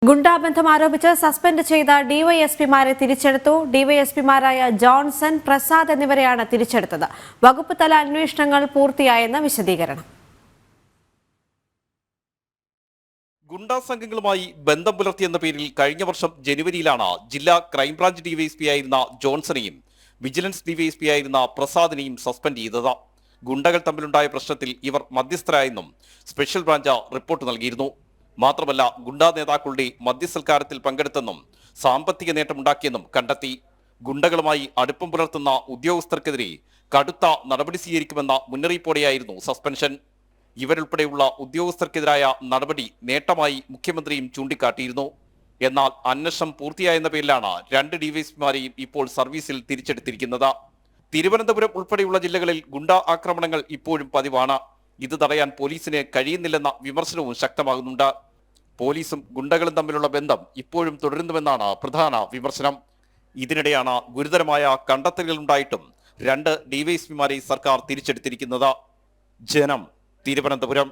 ഗുണ്ടാബന്ധം ആരോപിച്ച് സസ്പെൻഡ് ചെയ്ത ഡിവൈഎസ്പിമാരെ തിരിച്ചെടുത്തു. ഡിവൈഎസ്പിമാരായ ജോൺസൺ, പ്രസാദ് എന്നിവരെയാണ് തിരിച്ചെടുത്തത്. വകുപ്പ് തല അന്വേഷണങ്ങൾ പൂർത്തിയായെന്ന് വിശദീകരണം. ഗുണ്ടാ സംഘങ്ങളുമായി ബന്ധം പുലർത്തിയെന്ന പേരിൽ കഴിഞ്ഞ വർഷം ജനുവരിയിലാണ് ജില്ലാ ക്രൈംബ്രാഞ്ച് ഡിവൈഎസ്പി ആയിരുന്ന ജോൺസണെയും വിജിലൻസ് ഡിവൈഎസ്പി ആയിരുന്ന പ്രസാദിനെയും സസ്പെൻഡ് ചെയ്തത്. ഗുണ്ടകൾ തമ്മിലുണ്ടായ പ്രശ്നത്തിൽ ഇവർ മധ്യസ്ഥരായെന്നും സ്പെഷ്യൽ ബ്രാഞ്ച് റിപ്പോർട്ട് നൽകിയിരുന്നു. മാത്രമല്ല, ഗുണ്ടാ നേതാക്കളുടെ മദ്യസൽക്കാരത്തിൽ പങ്കെടുത്തെന്നും സാമ്പത്തിക നേട്ടമുണ്ടാക്കിയെന്നും കണ്ടെത്തി. ഗുണ്ടകളുമായി അടുപ്പം പുലർത്തുന്ന ഉദ്യോഗസ്ഥർക്കെതിരെ കടുത്ത നടപടി സ്വീകരിക്കുമെന്ന മുന്നറിയിപ്പോടെയായിരുന്നു സസ്പെൻഷൻ. ഇവരുൾപ്പെടെയുള്ള ഉദ്യോഗസ്ഥർക്കെതിരായ നടപടി നേട്ടമായി മുഖ്യമന്ത്രിയും ചൂണ്ടിക്കാട്ടിയിരുന്നു. എന്നാൽ അന്വേഷണം പൂർത്തിയായെന്ന പേരിലാണ് 2 ഡിവൈഎസ്പിമാരെയും ഇപ്പോൾ സർവീസിൽ തിരിച്ചെടുത്തിരിക്കുന്നത്. തിരുവനന്തപുരം ഉൾപ്പെടെയുള്ള ജില്ലകളിൽ ഗുണ്ടാ ആക്രമണങ്ങൾ ഇപ്പോഴും പതിവാണ്. ഇത് തടയാൻ പോലീസിന് കഴിയുന്നില്ലെന്ന വിമർശനവും ശക്തമാകുന്നുണ്ട്. പോലീസും ഗുണ്ടകളും തമ്മിലുള്ള ബന്ധം ഇപ്പോഴും തുടരുന്നുവെന്നാണ് പ്രധാന വിമർശനം. ഇതിനിടെയാണ് ഗുരുതരമായ കണ്ടെത്തലുകളുണ്ടായിട്ടും 2 ഡിവൈഎസ്പിമാരെ സർക്കാർ തിരിച്ചെടുത്തിരിക്കുന്നത്. ജനം, തിരുവനന്തപുരം.